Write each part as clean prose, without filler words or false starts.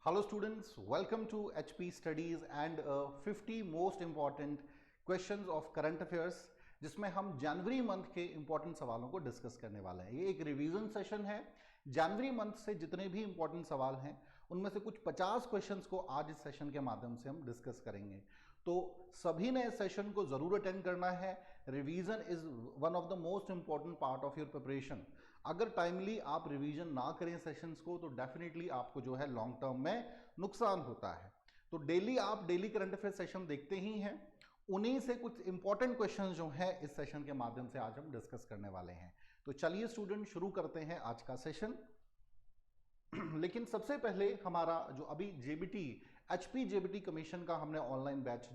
Hello students, welcome to HP Studies and 50 most important questions of current affairs जिसमें हम जनवरी month के important सवालों को डिस्कस करने वाले हैं। ये एक रिवीजन सेशन है। जनवरी मंथ से जितने भी इंपॉर्टेंट सवाल हैं उनमें से कुछ 50 क्वेश्चंस को आज इस सेशन के माध्यम से हम डिस्कस करेंगे। तो सभी ने इस सेशन को जरूर अटेंड करना है। Revision is one of the most important part of your preparation. अगर टाइमली आप रिवीजन ना करें सेशंस को तो डेफिनेटली आपको जो है लॉन्ग टर्म में नुकसान होता है। तो डेली आप डेली करंट अफेयर सेशन देखते ही हैं, उन्हीं से कुछ इंपॉर्टेंट क्वेश्चंस जो है इस सेशन के माध्यम से आज हम डिस्कस करने वाले हैं। तो चलिए स्टूडेंट शुरू करते हैं आज का सेशन। लेकिन सबसे पहले हमारा जो अभी जेबीटी एचपी जेबीटी कमीशन का हमने ऑनलाइन बैच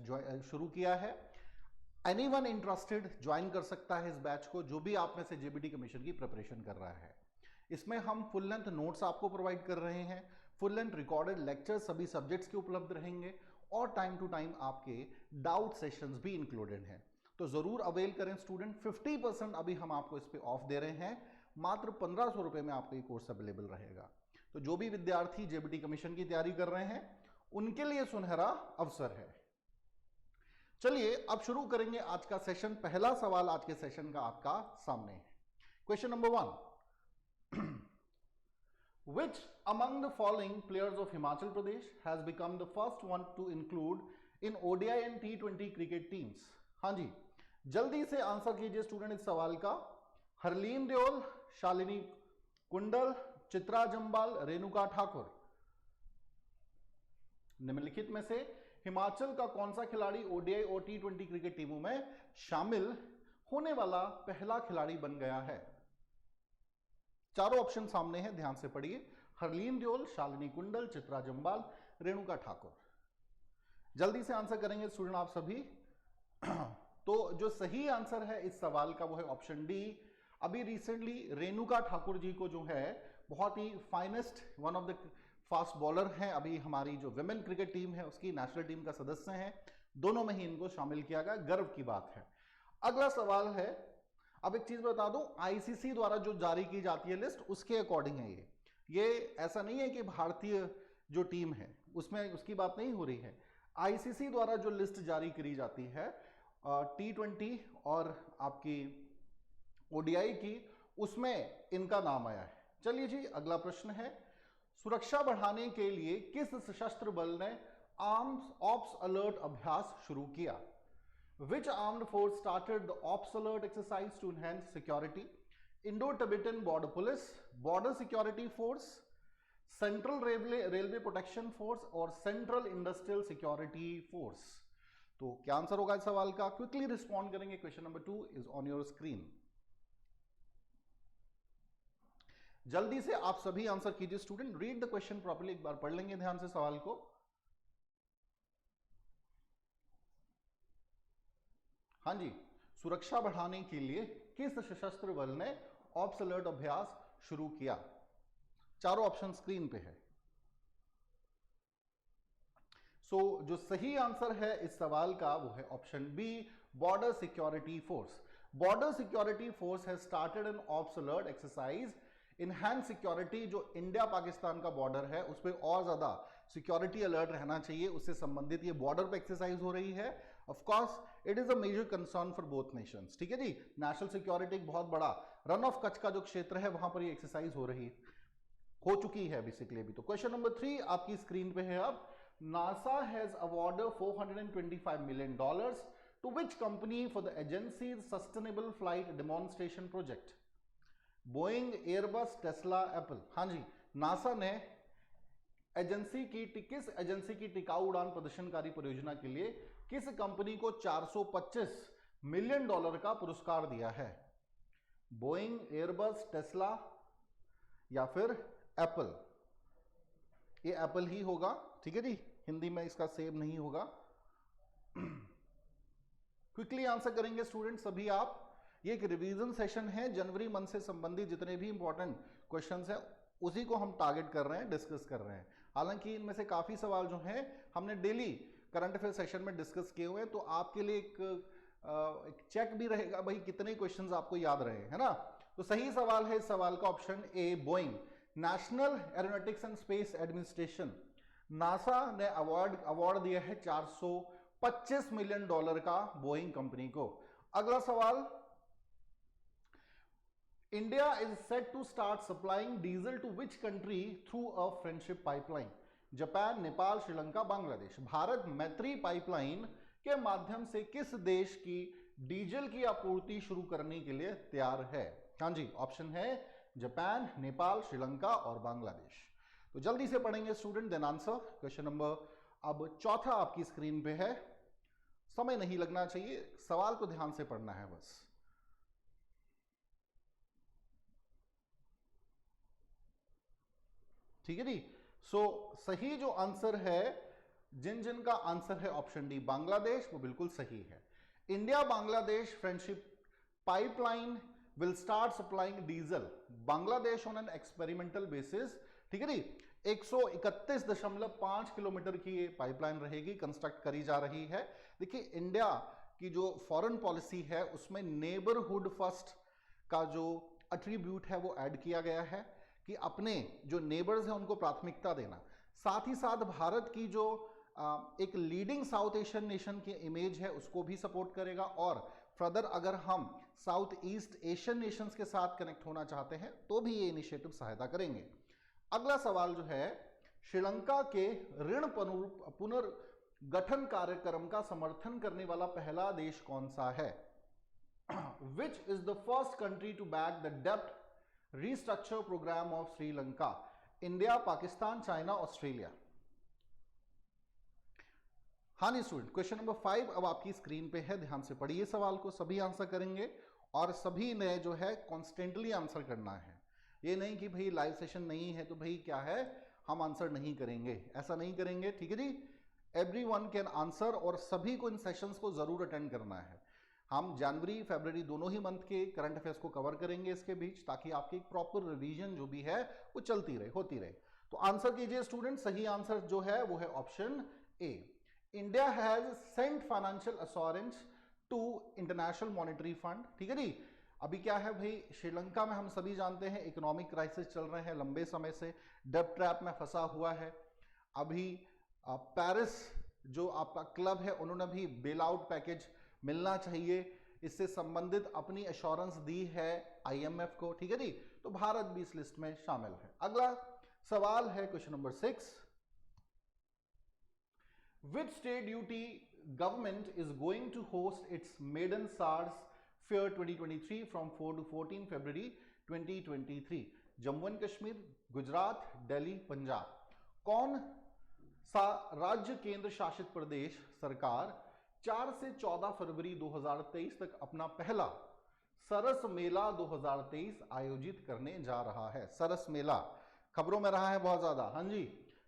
शुरू किया है। एनीवन इंटरेस्टेड ज्वाइन कर सकता है इस बैच को, जो भी आप में से जेबीटी कमीशन की प्रिपरेशन कर रहा है। इसमें हम फुल लेंथ नोट्स आपको प्रोवाइड कर रहे हैं, फुल लेंथ रिकॉर्डेड लेक्चर्स सभी सब्जेक्ट्स के उपलब्ध रहेंगे और टाइम टू टाइम आपके डाउट सेशंस भी इंक्लूडेड हैं। तो जरूर अवेल करें स्टूडेंट। 50% अभी हम आपको इस पे ऑफ दे रहे हैं, मात्र 1500 रुपए में आपको ये कोर्स अवेलेबल रहेगा। तो जो भी विद्यार्थी जेबीटी कमीशन की तैयारी कर रहे हैं उनके लिए सुनहरा अवसर है। चलिए अब शुरू करेंगे आज का सेशन। पहला सवाल आज के सेशन का आपका सामने है। Question number 1, Which among the following players of Himachal Pradesh has become the first one to include in ODI and T20 cricket teams? हाँ जी, जल्दी से आंसर कीजिए स्टूडेंट इस सवाल का। हरलीन देओल, शालिनी कुंडल, चित्रा जम्बाल, रेणुका ठाकुर। निम्नलिखित में से हिमाचल का कौन सा खिलाड़ी ओडीआई और T20 क्रिकेट टीमों में शामिल होने वाला पहला खिलाड़ी बन गया है? चारों ऑप्शन सामने हैं, ध्यान से पढ़िए। हरलीन देओल, शालिनी कुंडल, चित्रा जम्बाल, रेणुका ठाकुर। जल्दी से आंसर करेंगे स्टूडेंट आप सभी। तो जो सही आंसर है इस सवाल का वो है ऑप्शन डी। अभी रिसेंटली रेणुका ठाकुर जी को जो है बहुत ही finest one of the fast bowler हैं, अभी हमारी जो विमेन क्रिकेट टीम है उसकी नेशनल टीम का सदस्य हैं, दोनों में ही इनको शामिल किया गया, गर्व की बात है। अगला सवाल है, अब एक चीज बता दूं, आईसीसी द्वारा जो जारी की जाती है लिस्ट उसके अकॉर्डिंग है ये ऐसा नहीं है कि भारतीय जो टीम है उसमें उसकी बात नहीं हो रही है। आईसीसी द्वारा जो लिस्ट जारी करी जाती है T20 और आपकी ओडीआई की, उसमें इनका नाम आया है। चलिए जी, अगला प्रश्न है, सुरक्षा बढ़ाने के लिए किस सशस्त्र बल ने आर्म्स ऑप्स अलर्ट अभ्यास शुरू किया? Which armed force started the Ops Alert exercise to enhance security? Indo-Tibetan Border Police, Border Security Force, Central Railway Protection Force और Central Industrial Security Force? तो क्या आंसर होगा इस सवाल का? क्विकली रिस्पॉन्ड करेंगे। Question number 2 is on your screen. जल्दी से आप सभी आंसर कीजिए student. Read the question properly, एक बार पढ़ लेंगे ध्यान से सवाल को। हाँ जी, सुरक्षा बढ़ाने के लिए किस सशस्त्र बल ने ऑप्स अलर्ट अभ्यास शुरू किया? चारों ऑप्शन स्क्रीन पे है। जो सही आंसर है इस सवाल का वो है option B, border security force. Border security force has started an ops alert exercise enhance security. जो इंडिया पाकिस्तान का बॉर्डर है उस पर और ज्यादा सिक्योरिटी अलर्ट रहना चाहिए, उससे संबंधित ये बॉर्डर पे एक्सरसाइज हो रही है। Of course it is a major concern for both nations. ठीक है जी, नेशनल सिक्योरिटी एक बहुत बड़ा रन ऑफ कच्छ का जो क्षेत्र है वहां पर ये एक्सरसाइज हो चुकी है बेसिकली अभी। तो क्वेश्चन नंबर 3 आपकी स्क्रीन पे है अब। NASA has awarded $425 million to which company for the agency sustainable flight demonstration project? Boeing, Airbus, Tesla, Apple. हाँ जी, नासा ने किस एजेंसी की टिकाऊ उड़ान प्रदर्शनकारी परियोजना के लिए किस कंपनी को $425 मिलियन का पुरस्कार दिया है? बोइंग, एयरबस, टेस्ला या फिर एप्पल? ये एप्पल ही होगा, ठीक है जी, हिंदी में इसका सेम नहीं होगा। क्विकली आंसर करेंगे स्टूडेंट सभी आप। ये एक रिवीजन सेशन है, जनवरी मंथ से संबंधित जितने भी इंपॉर्टेंट क्वेश्चंस हैं उसी को हम टारगेट कर रहे हैं, डिस्कस कर रहे हैं। हालांकि इनमें से काफी सवाल जो हैं हमने डेली करंट अफेयर सेशन में डिस्कस किए हुए हैं, तो आपके लिए एक चेक भी रहेगा भाई कितने क्वेश्चंस आपको याद रहे, है ना। तो सही सवाल है इस सवाल का option A, Boeing. National aeronautics and space administration NASA ने अवार्ड दिया है $425 मिलियन का बोइंग कंपनी को। अगला सवाल, India is set to start supplying diesel to which country through a friendship pipeline? Japan, Nepal, Sri Lanka, Bangladesh. Bharat Maitri pipeline के माध्यम से किस देश की डीजल की आपूर्ति शुरू करने के लिए तैयार है? हाँ जी, ऑप्शन है जापान, नेपाल, श्रीलंका और बांग्लादेश। तो जल्दी से पढ़ेंगे student, then answer. Question number अब चौथा आपकी स्क्रीन पे है, समय नहीं लगना चाहिए, सवाल को ध्यान से पढ़ना है बस। ठीक है जी। सही जो आंसर है, जिन का आंसर है ऑप्शन डी बांग्लादेश, वो बिल्कुल सही है। India Bangladesh friendship pipeline will start supplying diesel Bangladesh on an experimental basis. ठीक है जी। 131.5 किलोमीटर की ये पाइपलाइन रहेगी, कंस्ट्रक्ट करी जा रही है। देखिए, इंडिया की जो फॉरेन पॉलिसी है उसमें नेबरहुड फर्स्ट का जो एट्रीब्यूट है वो ऐड किया गया है कि अपने जो नेबर्स हैं उनको प्राथमिकता देना। साथ ही साथ भारत की जो एक लीडिंग साउथ एशियन नेशन की इमेज है उसको भी सपोर्ट करेगा, और फर्दर अगर हम साउथ ईस्ट एशियन नेशंस के साथ कनेक्ट होना चाहते हैं तो भी ये इनिशिएटिव सहायता करेंगे। अगला सवाल जो है, श्रीलंका के ऋण पुनर्गठन कार्यक्रम का समर्थन करने वाला पहला देश कौन सा है? Which is the first country to back the डेब्ट restructure programme of Sri Lanka? India, Pakistan, China, Australia. हाँ जी स्टूडेंट, क्वेश्चन नंबर 5 अब आपकी स्क्रीन पे है, ध्यान से पढ़िए सवाल को, सभी आंसर करेंगे और सभी ने जो है कॉन्स्टेंटली आंसर करना है। ये नहीं कि भाई लाइव सेशन नहीं है तो भाई क्या है हम आंसर नहीं करेंगे, ऐसा नहीं करेंगे। ठीक है जी, एवरीवन कैन आंसर और सभी को इन सेशंस को जरूर अटेंड करना है। हम जनवरी फरवरी दोनों ही मंथ के करंट अफेयर्स को कवर करेंगे इसके बीच, ताकि आपकी एक प्रॉपर रिवीजन जो भी है वो चलती रहे, होती रहे। तो आंसर कीजिए स्टूडेंट, सही आंसर जो है वो है option A. India has sent financial assurance to international monetary fund. ठीक है जी। अभी क्या है भाई, श्रीलंका में हम सभी जानते हैं इकोनॉमिक क्राइसिस चल रहे हैं लंबे समय से, डेब्ट ट्रैप में फंसा हुआ है। अभी पेरिस जो आपका क्लब है उन्होंने भी बेल आउट पैकेज मिलना चाहिए, इससे संबंधित अपनी एश्योरेंस दी है आईएमएफ को। ठीक है जी, तो भारत भी इस लिस्ट में शामिल है। अगला सवाल है question number 6, which state duty government is going to host its maiden SARS Fair 2023 from 4 to 14 February 2023? Jammu and Kashmir, Gujarat, Delhi, Punjab. कौन सा राज्य केंद्र शासित प्रदेश सरकार 4 से 14 फरवरी 2023 तक अपना पहला सरस मेला 2023 आयोजित करने जा रहा है? सरस मेला खबरों में रहा है बहुत ज्यादा। हाँ जी,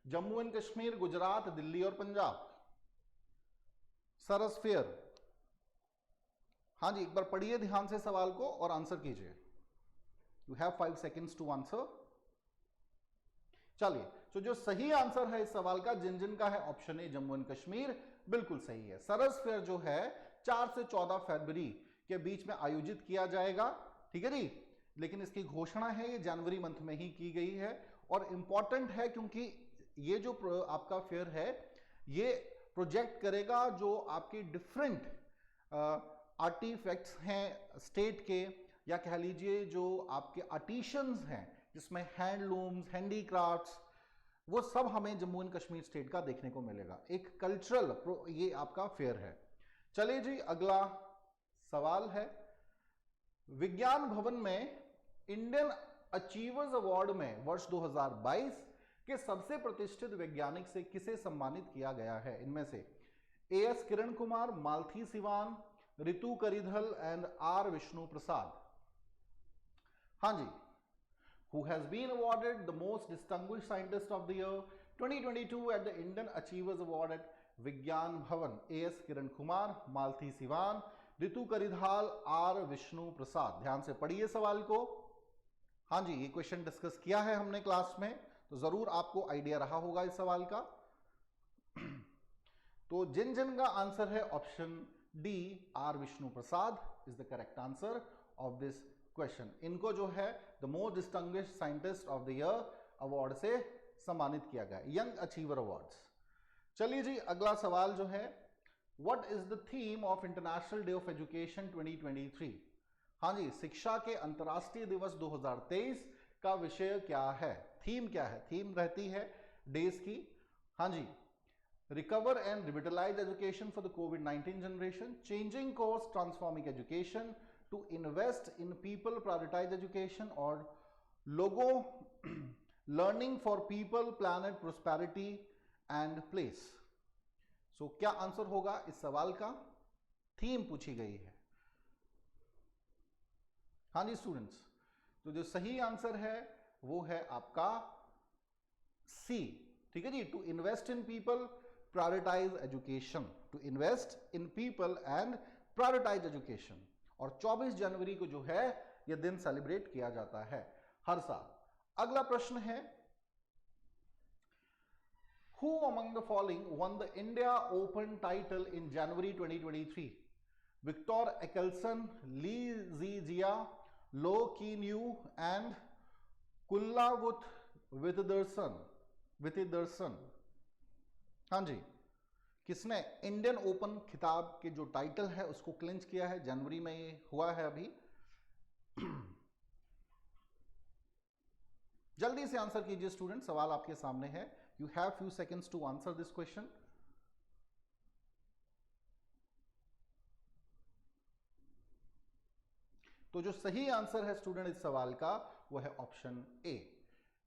जम्मू एंड कश्मीर, गुजरात, दिल्ली और पंजाब। सरस फेयर। हाँ जी, एक बार पढ़िए ध्यान से सवाल को और आंसर कीजिए। You have 5 seconds to answer. चलिए, तो जो सही आंसर है इस सवाल का, जिन का है option A Jammu and Kashmir, बिल्कुल सही है। सरस फेयर जो है 4 से 14 फरवरी के बीच में आयोजित किया जाएगा। ठीक है जी, लेकिन इसकी घोषणा है ये जनवरी मंथ में ही की गई है, और इंपॉर्टेंट है क्योंकि ये जो आपका फेयर है ये प्रोजेक्ट करेगा जो आपके डिफरेंट आर्टिफैक्ट्स हैं स्टेट के, या कह लीजिए जो आपके आर्टिशंस हैं जिसमें हैंडलूम्स, हैंडीक्राफ्ट्स, वो सब हमें जम्मू एंड कश्मीर स्टेट का देखने को मिलेगा। एक कल्चरल ये आपका फेयर है। चलिए जी, अगला सवाल है, विज्ञान भवन में इंडियन अचीवर्स अवार्ड में वर्ष 2022 के सबसे प्रतिष्ठित वैज्ञानिक से किसे सम्मानित किया गया है? इनमें से A S Kiran Kumar, Malti Sivan, Ritu Karidhal and R Vishnu Prasad. हाँ जी, who has been awarded the most distinguished scientist of the year 2022 at the Indian Achievers Award at Vigyan Bhavan? A S Kiran Kumar, Malti Sivan, Ritu Karidhal, R Vishnu Prasad. ध्यान से पढ़िए सवाल को। हाँ जी, ये क्वेश्चन डिस्कस किया है हमने क्लास में, तो जरूर आपको आइडिया रहा होगा इस सवाल का। तो जिन का आंसर है option D R Vishnu Prasad is the correct answer of this question. इनको जो है the most distinguished scientist of the year award से सम्मानित किया गया, यंग अचीवर अवार्ड्स। चलिए जी, अगला सवाल जो है, what is the theme of international day of education 2023? हाँ जी, शिक्षा के अंतर्राष्ट्रीय दिवस 2023 का विषय क्या है, थीम क्या है? थीम रहती है डेज की, हाँ जी, recover and revitalise education for the कोविड-19 generation, changing course transforming education, to invest in people prioritise education, और लोगो learning for people planet prosperity and place. So क्या आंसर होगा इस सवाल का? थीम पूछी गई है। हाँ जी स्टूडेंट्स, तो जो सही आंसर है वो है आपका सी, ठीक है जी, to invest in people prioritise education, to invest in people and prioritise education. और 24 जनवरी को जो है यह दिन सेलिब्रेट किया जाता है हर साल। अगला प्रश्न है, Who among the following won the India Open title in January 2023? Victor Ekkelsen, Lee Zijia, Lo Kin Yu and Kullavut Wittidarsson। हाँ जी, किसने इंडियन ओपन खिताब के जो टाइटल है उसको क्लिंच किया है? जनवरी में ये हुआ है अभी। जल्दी से आंसर कीजिए स्टूडेंट, सवाल आपके सामने है। You have few seconds to answer this question. तो जो सही आंसर है स्टूडेंट इस सवाल का वो है ऑप्शन ए,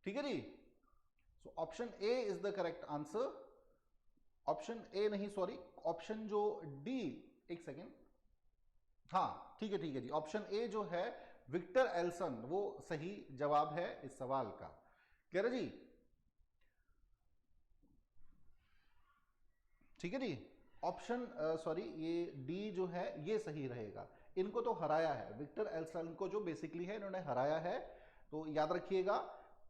ठीक है जी। So option A is the correct answer. Option A नहीं, सॉरी, ऑप्शन जो डी, एक सेकेंड, हाँ ठीक है जी, ऑप्शन ए जो है विक्टर एल्सन वो सही जवाब है इस सवाल का। क्लियर है जी, ठीक है जी। ऑप्शन सॉरी, ये डी जो है ये सही रहेगा। इनको तो हराया है, विक्टर एल्सन को जो बेसिकली है इन्होंने हराया है, तो याद रखिएगा।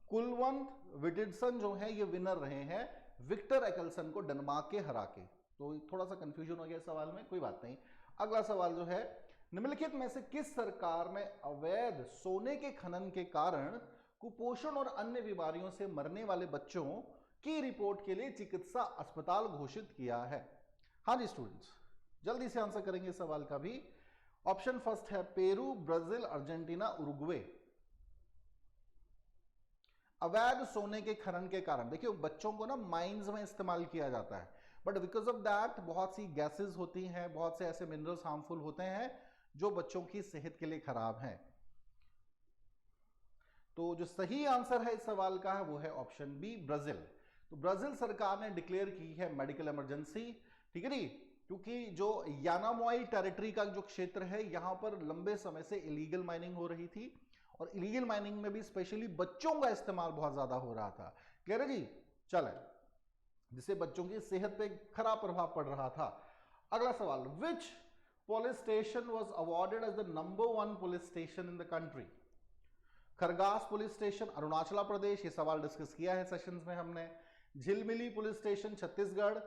कुलवंत विटिडसन जो है ये विनर रहे हैं विक्टर एक्केल्सन को डेनमार्क के हरा के। तो थोड़ा सा कंफ्यूजन हो गया सवाल में, कोई बात नहीं। अगला सवाल जो है, निम्नलिखित में से किस सरकार ने अवैध सोने के खनन के कारण कुपोषण और अन्य बीमारियों से मरने वाले बच्चों की रिपोर्ट के लिए चिकित्सा अस्पताल घोषित किया है? हाँ जी स्टूडेंट्स, जल्दी से आंसर करेंगे इस सवाल का भी। ऑप्शन फर्स्ट है पेरू, ब्राजील, अर्जेंटीना, उरुग्वे। अवैध सोने के खनन के कारण, देखिए बच्चों को ना माइंस में इस्तेमाल किया जाता है, बट बिकॉज ऑफ दैट बहुत सी गैसेस होती हैं, बहुत से ऐसे मिनरल्स हार्मफुल होते हैं जो बच्चों की सेहत के लिए खराब हैं। तो जो सही आंसर है इस सवाल का है वो है ऑप्शन बी, ब्राजील। तो ब्राजील सरकार ने डिक्लेयर की है मेडिकल इमरजेंसी, ठीक है जी, क्योंकि जो यानामोई टेरिटरी का जो क्षेत्र है यहां पर लंबे समय से इलीगल माइनिंग हो रही थी, और इलीगल माइनिंग में भी स्पेशली बच्चों का इस्तेमाल बहुत ज्यादा हो रहा था। क्लियर है जी, चले, जिससे बच्चों की सेहत पे खराब प्रभाव पड़ रहा था। अगला सवाल, which police station was awarded as the number 1 police station in the country? Khargas police station Arunachal Pradesh, ये सवाल डिस्कस किया है सेशंस में हमने। Jhilmili police station Chhattisgarh,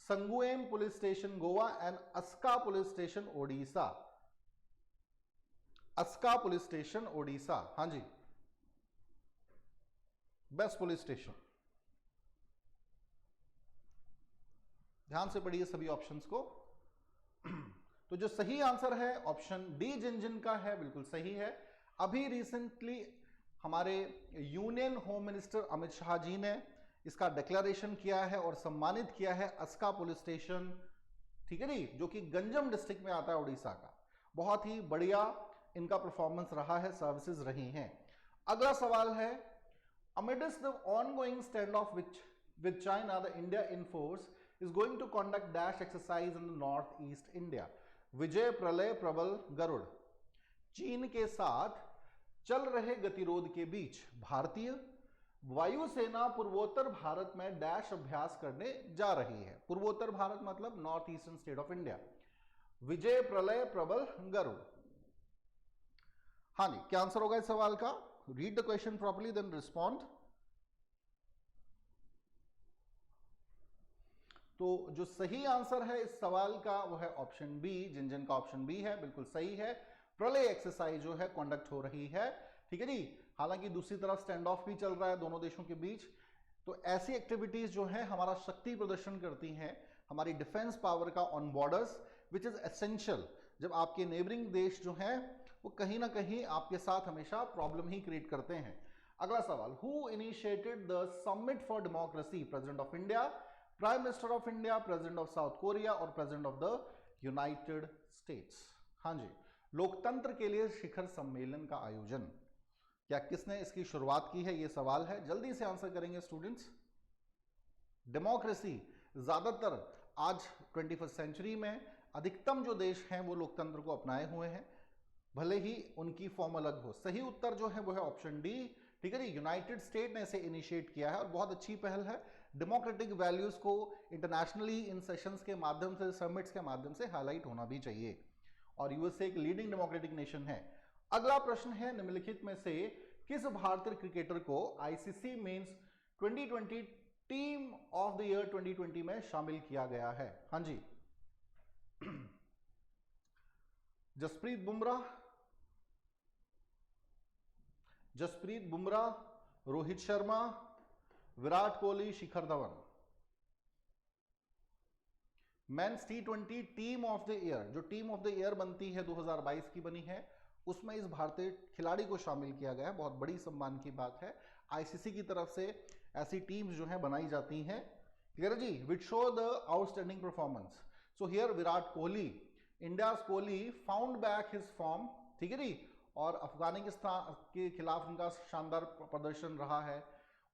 Sanguem police station Goa and Aska police station Odisha. Aska police station Odisha, हाँ जी, बेस्ट पुलिस स्टेशन। ध्यान से पढ़िए सभी ऑप्शंस को। तो जो सही आंसर है ऑप्शन डी जिंजिन का है, बिल्कुल सही है। अभी रिसेंटली हमारे union home minister Amit Shah ji ने इसका डिक्लेरेशन किया है और सम्मानित किया है अस्का पुलिस स्टेशन, ठीक है जी, जो कि गंजम डिस्ट्रिक्ट में आता है उड़ीसा का। बहुत ही बढ़िया इनका परफॉर्मेंस रहा है, सर्विसेज रही हैं। अगला सवाल है, amidst the ongoing standoff with China, the India in force is going to conduct dash exercise in the northeast India. विजय, प्रलय, प्रबल, गरुड़। चीन के साथ चल रहे गतिरोध के बीच भारतीय वायुसेना पूर्वोत्तर भारत में डैश अभ्यास करने जा रही है। पूर्वोत्तर भारत मतलब north eastern state of India. Vijay, Pralay, Prabal, Garuda. हाँ जी, क्या आंसर होगा इस सवाल का? Read the question properly then respond. तो जो सही आंसर है इस सवाल का वो है ऑप्शन बी, जिन का ऑप्शन बी है, बिल्कुल सही है। प्रलय एक्सरसाइज जो है कंडक्ट हो रही है, ठीक है जी। हालांकि दूसरी तरफ स्टैंड ऑफ भी चल रहा है दोनों देशों के बीच। तो ऐसी एक्टिविटीज जो है हमारा शक्ति प्रदर्शन करती हैं, हमारी डिफेंस पावर का on borders, which is essential जब आपके नेबरिंग देश जो हैं वो कहीं ना कहीं आपके साथ हमेशा प्रॉब्लम ही क्रिएट करते हैं। अगला सवाल, who initiated the summit for democracy? President of India, prime minister of India, president of South Korea और president of the United States? हाँ जी, लोकतंत्र के लिए शिखर सम्मेलन का आयोजन क्या किसने इसकी शुरुआत की है, ये सवाल है। जल्दी से आंसर करेंगे स्टूडेंट्स। डेमोक्रेसी ज्यादातर आज 21st सेंचुरी में अधिकतम जो देश हैं वो लोकतंत्र को अपनाए हुए हैं, भले ही उनकी फॉर्म अलग हो। सही उत्तर जो है वो है ऑप्शन डी, ठीक है जी, यूनाइटेड स्टेट ने इसे इनिशिएट किया है और बहुत अच्छी पहल है। डेमोक्रेटिक वैल्यूज को इंटरनेशनली इन सेशंस के माध्यम से, समिट्स के माध्यम से हाईलाइट होना भी चाहिए, और यूएसए एक लीडिंग डेमोक्रेटिक नेशन है। अगला प्रश्न है, निम्नलिखित में से किस भारतीय क्रिकेटर को ICC men's 2020 team of the year 2020 में शामिल किया गया है? हाँ जी, Jasprit Bumrah, Rohit Sharma, Virat Kohli, Shikhar Dhawan. Men's T20 team of the year, जो टीम ऑफ द ईयर बनती है 2022 की बनी है, उसमें इस भारतीय खिलाड़ी को शामिल किया गया है। बहुत बड़ी सम्मान की बात है, आईसीसी की तरफ से ऐसी टीम्स जो है बनाई जाती हैं। क्लियर है जी, which show the outstanding performance. So here Virat Kohli, India's Kohli found back his form, ठीक है जी, और अफगानिस्तान के खिलाफ उनका शानदार प्रदर्शन रहा है,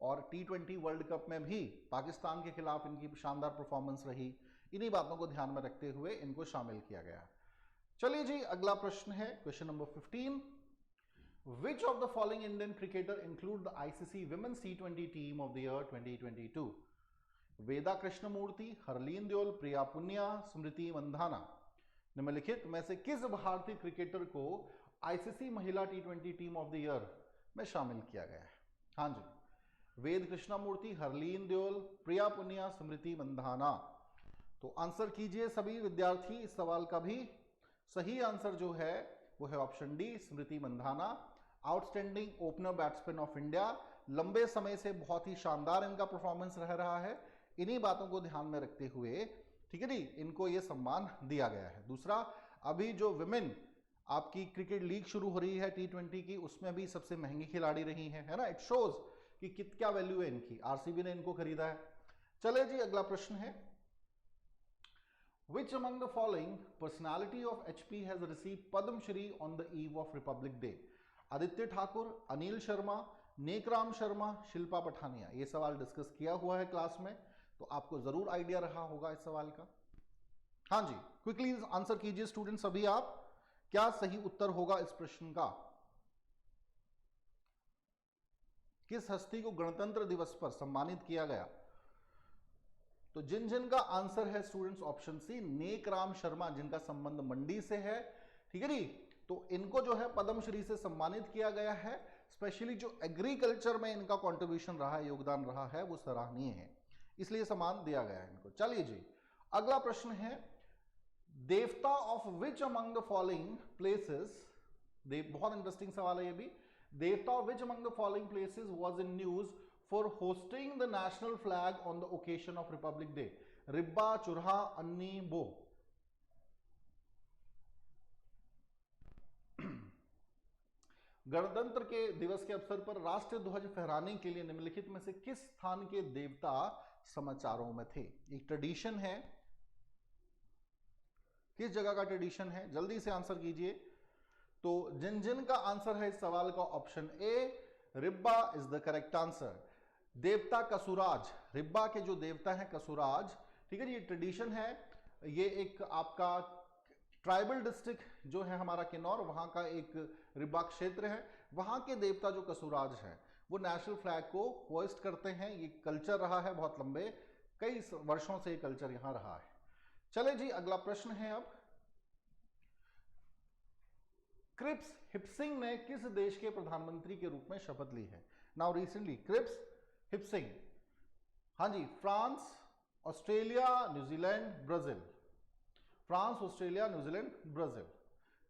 और T20 वर्ल्ड कप में भी पाकिस्तान के खिलाफ इनकी शानदार परफॉर्मेंस रही। इन्हीं बातों को ध्यान में रखते हुए इनको शामिल किया गया। चलिए जी, अगला प्रश्न है, question number 15। Which of the following Indian cricketer include the ICC women's T20 team of the year 2022? वेदा कृष्णमूर्ति, हरलीन देओल, प्रिया पुनिया, स्मृति मंधाना। निम्नलिखित में से किस भारतीय क्रिकेटर को आईसीसी महिला T20 team of the year में शामिल किया गया है? हाँ जी, वेद कृष्णमूर्ति, हरलीन देओल, प्रिया पुनिया, स्मृति मंधाना। तो आंसर कीजिए सभी विद्यार्थी। इस सवाल का भी सही आंसर जो है वो है option D, Smriti Mandhana. Outstanding opener batsman of India, लंबे समय से बहुत ही शानदार इनका परफॉर्मेंस रह रहा है। इन्हीं बातों को ध्यान में रखते हुए, ठीक है जी, इनको ये सम्मान दिया गया है। दूसरा, अभी जो विमेन आपकी क्रिकेट लीग शुरू हो रही है T20 की, उसमें भी सबसे महंगी खिलाड़ी रही है ना। इट शोज कि क्या वैल्यू है इनकी। आरसीबी ने इनको खरीदा है। चले जी, अगला प्रश्न है, which among the following personality of HP has received Padma Shri on the eve of Republic Day? Aditya Thakur, Anil Sharma, Nekram Sharma, Shilpa Pathania. ये सवाल डिस्कस किया हुआ है क्लास में, तो आपको जरूर आइडिया रहा होगा इस सवाल का। हाँ जी, क्विकली आंसर कीजिए स्टूडेंट सभी आप, क्या सही उत्तर होगा इस प्रश्न का? किस हस्ती को गणतंत्र दिवस पर सम्मानित किया गया? तो जिन का आंसर है students option C, Nekram Sharma, जिनका संबंध मंडी से है, ठीक है जी। तो इनको जो है पद्मश्री से सम्मानित किया गया है। स्पेशली जो एग्रीकल्चर में इनका कंट्रीब्यूशन रहा है, योगदान रहा है, वो सराहनीय है, इसलिए सम्मान दिया गया है इनको। चलिए जी, अगला प्रश्न है, देवता of which among the following places, बहुत इंटरेस्टिंग सवाल है ये भी, देवता of which among the following places was in news for hosting the national flag on the occasion of Republic Day? रिब्बा, चुरहा, अन्नी, बो। गणतंत्र के दिवस के अवसर पर राष्ट्रीय ध्वज फहराने के लिए निम्नलिखित में से किस स्थान के देवता समाचारों में थे? एक ट्रेडिशन है, किस जगह का ट्रेडिशन है? जल्दी से आंसर कीजिए। तो जिन का आंसर है इस सवाल का option A, Ribba is the correct answer. देवता कसुराज, रिब्बा के जो देवता हैं कसुराज, ठीक है, ये ट्रेडिशन है। ये एक आपका ट्राइबल डिस्ट्रिक्ट जो है हमारा किन्नौर, वहां का एक रिब्बा क्षेत्र है, वहां के देवता जो कसुराज हैं वो नेशनल फ्लैग को होइस्ट करते हैं। ये कल्चर रहा है बहुत लंबे, कई वर्षों से ये कल्चर यहां रहा है। चले जी, अगला प्रश्न है अब, क्रिप्स हिप्सिंग ने किस देश के प्रधानमंत्री के रूप में शपथ ली है? नाउ रिसेंटली क्रिप्स हिप्सिंग, हाँ जी, France, Australia, New Zealand, Brazil. France, Australia, New Zealand, Brazil.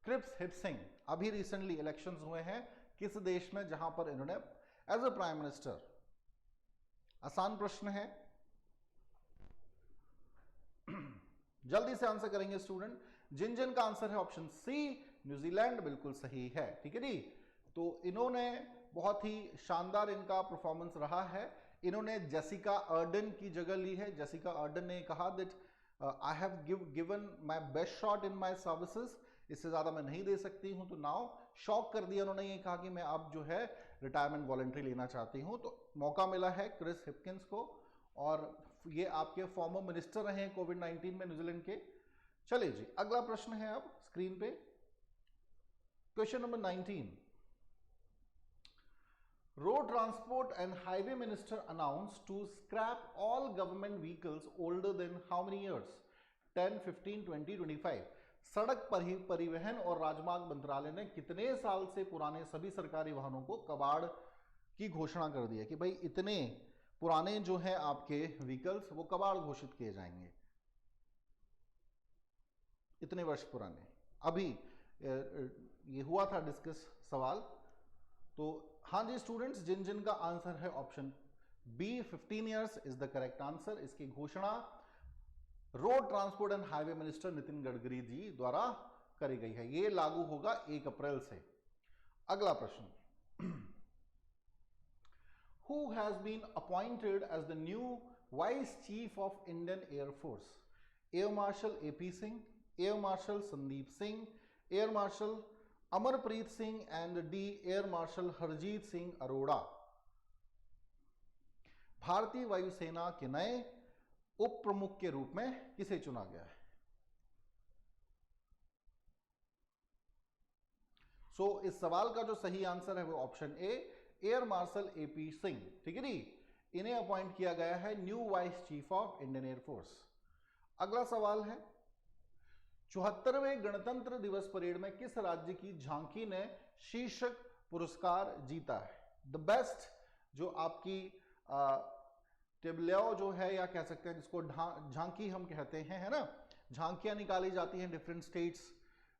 क्रिप्स हिप्सिंग अभी रिसेंटली इलेक्शंस हुए हैं किस देश में, जहां पर इन्होंने एज अ प्राइम मिनिस्टर आसान प्रश्न है, जल्दी से आंसर करेंगे स्टूडेंट। जिन जिन का आंसर है ऑप्शन सी न्यूजीलैंड बिल्कुल सही है, ठीक है जी। तो इन्होंने बहुत ही शानदार इनका परफॉर्मेंस रहा है। इन्होंने जेसिका अर्डन की जगह ली है। जेसिका अर्डन ने कहा that I have given my best shot in my services, इससे ज्यादा मैं नहीं दे सकती हूं। तो नाउ शॉक कर दिया उन्होंने, ये कहा कि मैं अब जो है रिटायरमेंट वॉलंटरी लेना चाहती हूं। तो मौका मिला है क्रिस हिपकिंस को, और ये आपके फॉर्मर मिनिस्टर रहे कोविड-19 में न्यूजीलैंड के। चलिए जी, अगला प्रश्न है अब स्क्रीन पे, question number 19। Road transport and highway minister announced to scrap all government vehicles older than how many years? 10, 15, 20, 25। सड़क परिवहन और राजमार्ग मंत्रालय ने कितने साल से पुराने सभी सरकारी वाहनों को कबाड़ की घोषणा कर दी है कि भाई इतने पुराने जो है आपके व्हीकल्स वो कबाड़ घोषित किए जाएंगे, इतने वर्ष पुराने। अभी ये हुआ था डिस्कस सवाल। तो हाँ जी स्टूडेंट्स, जिन जिन का आंसर है option B 15 years is the correct answer. इसकी घोषणा road transport and highway minister Nitin Gadkari ji द्वारा करी गई है। ये लागू होगा 1 अप्रैल से। अगला प्रश्न, who has been appointed as the new Vice Chief of Indian Air Force? Air Marshal AP Singh, Air Marshal Sandeep Singh, Air Marshal Amarpreet Singh and D Air Marshal Harjeet Singh Arora। भारतीय वायुसेना के नए उप प्रमुख के रूप में किसे चुना गया है? सो इस सवाल का जो सही आंसर है वो option A air marshal AP Singh, ठीक है जी। इन्हें अपॉइंट किया गया है new vice chief of Indian air force. अगला सवाल है, 74वें गणतंत्र दिवस परेड में किस राज्य की झांकी ने शीर्षक पुरस्कार जीता है? द बेस्ट जो आपकी टेबलेओ जो है, या कह सकते हैं जिसको झांकी हम कहते हैं, है ना, झांकियां निकाली जाती हैं डिफरेंट स्टेट्स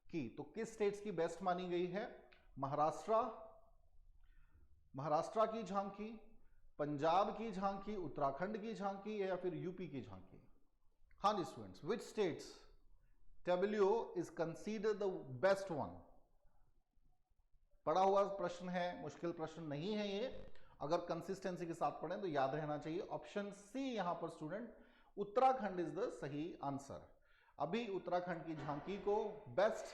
की। तो किस स्टेट्स की बेस्ट मानी गई है? महाराष्ट्र की झांकी, पंजाब की झांकी, उत्तराखंड की झांकी, या फिर यूपी की झांकी? हाँ जी students, which state's tableau is considered the best one? पढ़ा हुआ प्रश्न है, मुश्किल प्रश्न नहीं है ये। अगर कंसिस्टेंसी के साथ पढ़ें तो याद रहना चाहिए। ऑप्शन सी यहां पर स्टूडेंट उत्तराखंड इज द सही आंसर। अभी उत्तराखंड की झांकी को बेस्ट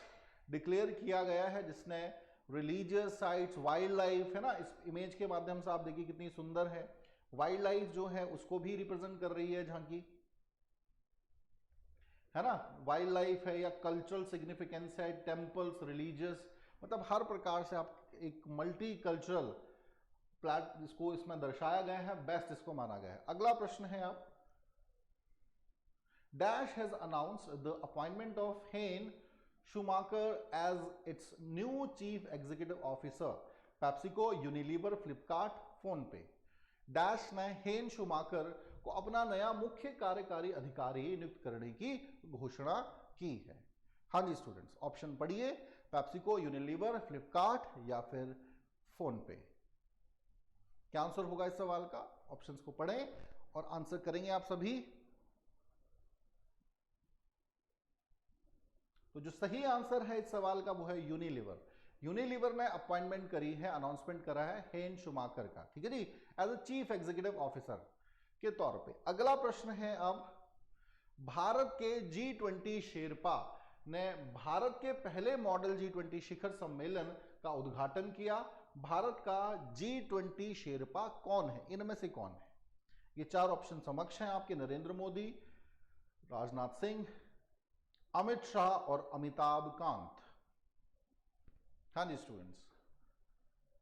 डिक्लेयर किया गया है, जिसने रिलीजियस साइट्स, वाइल्ड लाइफ, है ना, इस इमेज के माध्यम से आप देखिए कितनी सुंदर है। वाइल्ड लाइफ जो है उसको भी रिप्रेजेंट कर रही है झांकी, है ना। वाइल्ड लाइफ है या कल्चरल सिग्निफिकेंस है, टेम्पल्स, रिलीजियस, मतलब हर प्रकार से आप एक मल्टी कल्चरल प्लाट जिसको इसमें दर्शाया गया है, बेस्ट इसको माना गया है। अगला प्रश्न है आप, dash has announced the appointment of Hein Schumacher as its new chief executive officer, PepsiCo, Unilever, Flipkart, PhonePe. Dash ने हेन शूमाकर को अपना नया मुख्य कार्यकारी अधिकारी नियुक्त करने की घोषणा की है। हाँ जी स्टूडेंट्स, ऑप्शन पढ़िए, पेप्सिको, यूनिलीवर, फ्लिपकार्ट या फिर फोन पे। क्या आंसर होगा इस सवाल का? ऑप्शंस को पढ़ें और आंसर करेंगे आप सभी। तो जो सही आंसर है इस सवाल का वो है यूनिलीवर। यूनिलीवर ने अपॉइंटमेंट करी है, अनाउंसमेंट करा है हेन शूमाकर का, ठीक है जी, as a chief executive officer के तौर पे। अगला प्रश्न है अब, भारत के G20 शेरपा ने भारत के पहले मॉडल G20 शिखर सम्मेलन का उद्घाटन किया। भारत का G20 शेरपा कौन है? इनमें से कौन है? ये चार ऑप्शन समक्ष हैं आपके, नरेंद्र मोदी, राजनाथ सिंह, अमित शाह और अमिताभ कांत। हाँ जी स्टूडेंट्स,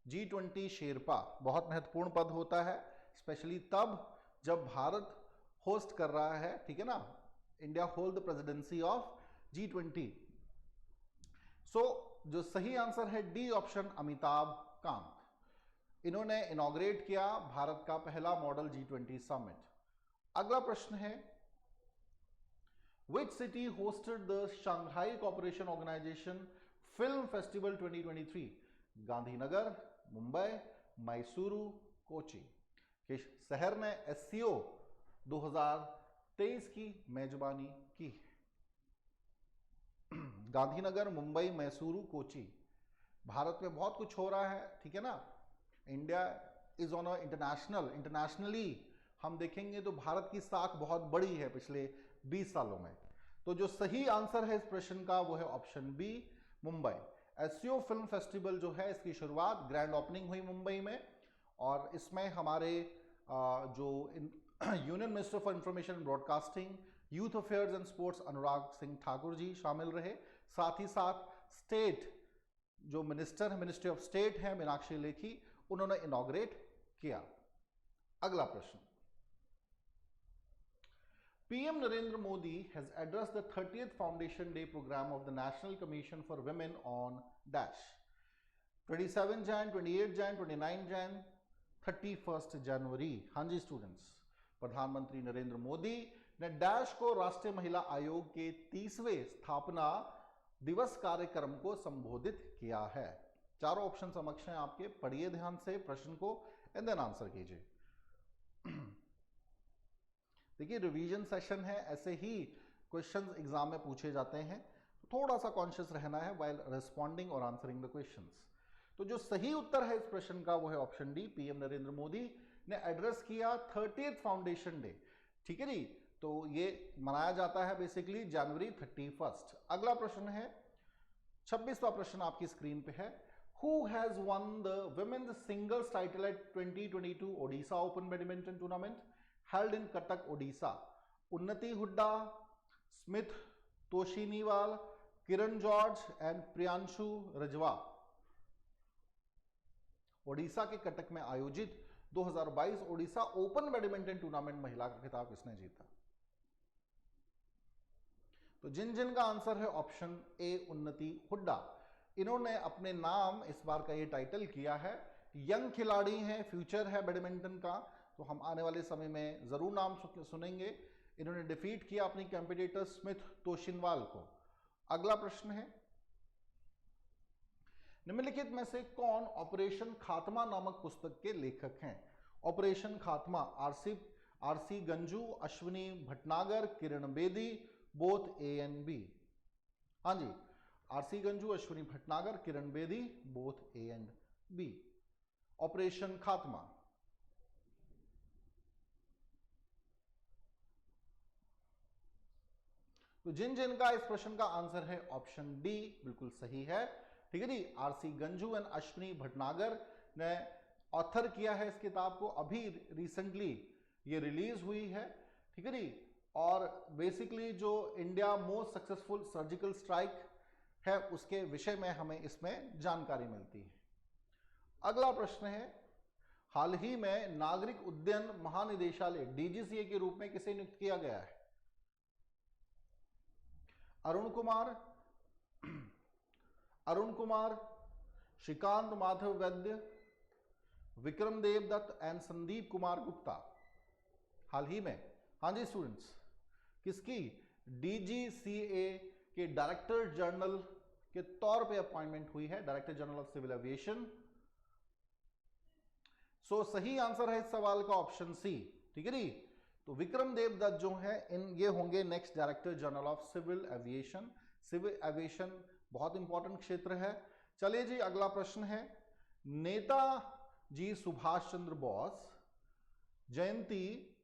G20 शेरपा बहुत महत्वपूर्ण पद होता है, स्पेशली तब जब भारत होस्ट कर रहा है, ठीक है ना, India hold the presidency of G20। सो जो सही आंसर है डी ऑप्शन, अमिताभ कांत। इन्होंने इनॉग्रेट किया भारत का पहला मॉडल G20 समिट। अगला प्रश्न है, Which city hosted the Shanghai Cooperation Organization Film Festival 2023? Gandhinagar, Mumbai, Mysuru, Kochi. कि शहर ने SCO 2023 की मेजबानी की। गांधीनगर, मुंबई, मैसूरू, कोची। भारत में बहुत कुछ हो रहा है, ठीक है ना। India is on a internationally हम देखेंगे तो भारत की साख बहुत बड़ी है पिछले 20 सालों में। तो जो सही आंसर है इस प्रश्न का वो है option B, Mumbai. SCO film festival जो है इसकी शुरुआत, ग्रैंड ओपनिंग हुई मुंबई में, और इसमें हमारे जो union minister for information broadcasting, youth affairs and sports Anurag Singh Thakur ji शामिल रहे। साथ ही साथ स्टेट जो मिनिस्टर है, मिनिस्ट्री ऑफ स्टेट है, मीनाक्षी लेखी, उन्होंने इनॉग्रेट किया। अगला प्रश्न, PM Narendra Modi has addressed the 30th Foundation Day program of the National Commission for Women on dash 27 Jan, 28 Jan, 29 Jan, 31 जनवरी। हाँ जी स्टूडेंट्स, प्रधानमंत्री नरेंद्र मोदी ने डैश को राष्ट्रीय महिला आयोग के 30वें स्थापना दिवस कार्यक्रम को संबोधित किया है। चारों ऑप्शन समक्ष हैं आपके, पढ़िए ध्यान से प्रश्न को एंड देन आंसर कीजिए। देखिए रिवीजन सेशन है, ऐसे ही क्वेश्चंस एग्जाम में पूछे जाते हैं, तो थोड़ा सा कॉन्शियस रहना है व्हाइल रिस्पॉन्डिंग और आंसरिंग द क्वेश्चंस। तो जो सही उत्तर है इस प्रश्न का वो है option D, PM Narendra Modi ने एड्रेस किया 30th फाउंडेशन डे, ठीक है जी। तो ये मनाया जाता है बेसिकली जनवरी 31। अगला प्रश्न है 26वां प्रश्न आपकी स्क्रीन पे है, Who has won the women's singles title at 2022 Odisha Open Badminton Tournament held in Cuttack, Odisha? Unnati Hooda, Smit Toshniwal, Kiran George and Priyanshu Rajawat. Odisha के कटक में आयोजित 2022 ओडिशा ओपन बैडमिंटन टूर्नामेंट महिला का खिताब किसने जीता? तो जिन जिन का आंसर है ऑप्शन ए, उन्नति हुड्डा, इन्होंने अपने नाम इस बार का ये टाइटल किया है। यंग खिलाड़ी हैं, फ्यूचर है बैडमिंटन का, तो हम आने वाले समय में जरूर नाम सुनेंगे। इन्होंने डिफीट किया अपनी कंपटीटर स्मिथ तोशिनवाल को। अगला प्रश्न है, निम्नलिखित में से कौन ऑपरेशन खात्मा नामक पुस्तक के लेखक हैं? Operation Khatma, RC Ganjoo, Ashwini Bhatnagar, Kiran Bedi, both A and B. हाँ जी, RC Ganjoo, Ashwini Bhatnagar, Kiran Bedi, both A and B. Operation Khatma. तो जिन जिन का इस प्रश्न का आंसर है ऑप्शन डी बिल्कुल सही है, ठीक है जी। आरसी गंजू एंड अश्विनी भटनागर ने ऑथर किया है इस किताब को, अभी रिसेंटली ये रिलीज हुई है, ठीक है जी। और बेसिकली जो India most successful surgical strike है उसके विषय में हमें इसमें जानकारी मिलती है। अगला प्रश्न है, हाल ही में नागरिक उड्डयन महानिदेशालय DGCA के रूप में किसे नियुक्त किया गया है? अरुण कुमार, श्रीकांत माधव वैद्य, विक्रम देव दत्त एंड संदीप कुमार गुप्ता। हाल ही में, हाँ जी स्टूडेंट्स, किसकी DGCA के डायरेक्टर जनरल के तौर पे अपॉइंटमेंट हुई है? Director general of civil aviation. So सही आंसर है इस सवाल का ऑप्शन सी, ठीक है जी। तो विक्रम देव दत्त जो है ये होंगे next director general of civil aviation. Civil aviation बहुत इंपॉर्टेंट क्षेत्र है। चलिए जी, अगला प्रश्न है, नेताजी सुभाष चंद्र बोस जयंती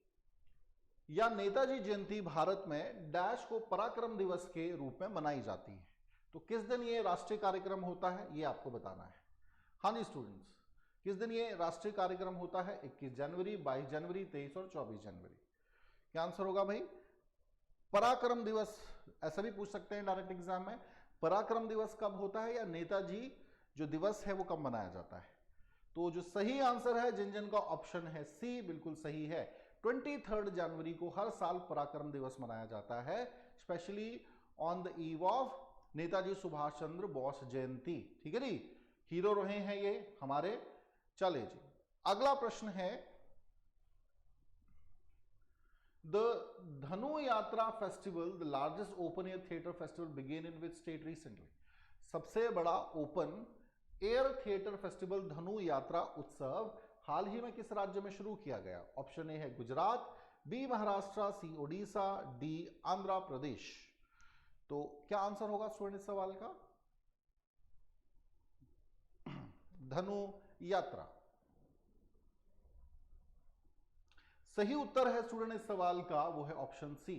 या नेताजी जयंती भारत में डैश को पराक्रम दिवस के रूप में मनाई जाती है। तो किस दिन ये राष्ट्रीय कार्यक्रम होता है ये आपको बताना है। हाँ जी स्टूडेंट्स, किस दिन ये राष्ट्रीय कार्यक्रम होता है? 21 जनवरी, 22 जनवरी, 23 और 24 जनवरी। क्या आंसर होगा भाई? पराक्रम दिवस, ऐसा भी पूछ सकते हैं डायरेक्ट एग्जाम में, पराक्रम दिवस कब होता है या नेताजी जो दिवस है वो कब मनाया जाता है? तो जो सही आंसर है जिन जिन का ऑप्शन है सी बिल्कुल सही है। 23 जनवरी को हर साल पराक्रम दिवस मनाया जाता है, specially on the eve of Netaji Subhash Chandra Bose Jayanti, ठीक है जी। हीरो रहे हैं ये हमारे। चले जी, अगला प्रश्न है, the Dhanu Yatra festival, the largest open air theatre festival, began in which state recently? सबसे बड़ा ओपन एयर थिएटर फेस्टिवल धनु यात्रा उत्सव हाल ही में किस राज्य में शुरू किया गया? ऑप्शन ए है गुजरात, बी महाराष्ट्र, सी ओडिशा, डी आंध्र प्रदेश। तो क्या आंसर होगा स्टूडेंट इस सवाल का? धनु यात्रा। सही उत्तर है स्टूडेंट इस सवाल का वो है ऑप्शन सी।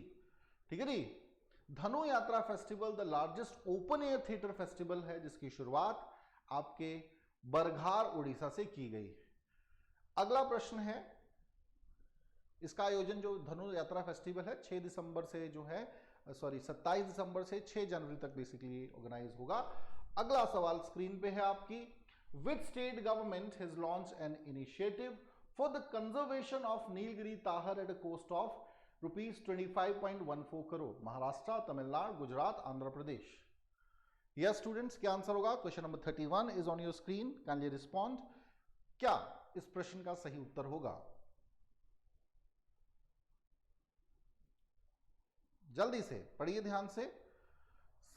ठीक है जी। धनु Yatra festival the largest open air theatre festival है जिसकी शुरुआत आपके बरघार उड़ीसा से की गई। अगला प्रश्न है, इसका आयोजन जो धनु यात्रा फेस्टिवल है 6 दिसंबर से जो है 27 दिसंबर से 6 जनवरी तक बेसिकली ऑर्गेनाइज होगा। अगला सवाल स्क्रीन पे है आपकी, which state government has launched an initiative for the conservation of Nilgiri tahr at a cost of ₹25.14 crore? Maharashtra, Tamil Nadu, Gujarat, Andhra Pradesh. Yes students, क्या आंसर होगा? Question number 31 is on your screen, kindly respond. क्या इस प्रश्न का सही उत्तर होगा? जल्दी से पढ़िए ध्यान से।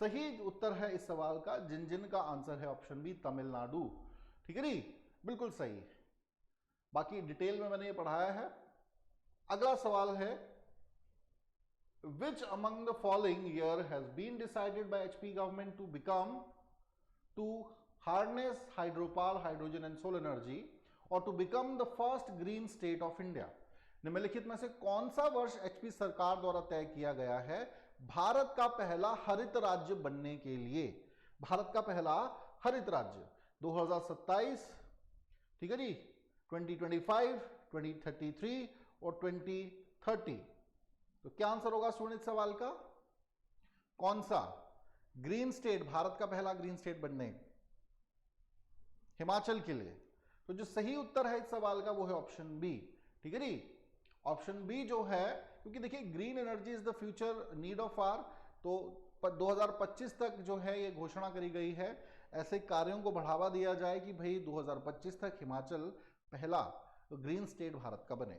सही उत्तर है इस सवाल का जिन का आंसर है ऑप्शन बी, तमिलनाडु। ठीक है जी, बिल्कुल सही। बाकी डिटेल में मैंने ये पढ़ाया है। अगला सवाल है, which among the following year has been decided by HP government to harness hydropower, hydrogen and solar energy or to become the first green state of India? निम्नलिखित में से कौन सा वर्ष एचपी सरकार द्वारा तय किया गया है भारत का पहला हरित राज्य बनने के लिए? भारत का पहला हरित राज्य 2027, ठीक है जी, 2025, 2033 और 2030। तो क्या आंसर होगा स्टूडेंट सवाल का? कौन सा ग्रीन स्टेट, भारत का पहला ग्रीन स्टेट बनने? हिमाचल के लिए। तो जो सही उत्तर है इस सवाल का वो है ऑप्शन बी। ठीक है जी, ऑप्शन बी जो है, क्योंकि देखिए green energy is the future need of our, तो 2025 तक जो है ये घोषणा करी गई है, ऐसे कार्यों को बढ़ावा दिया जाए कि भाई 2025 तक हिमाचल पहला ग्रीन स्टेट भारत का बने।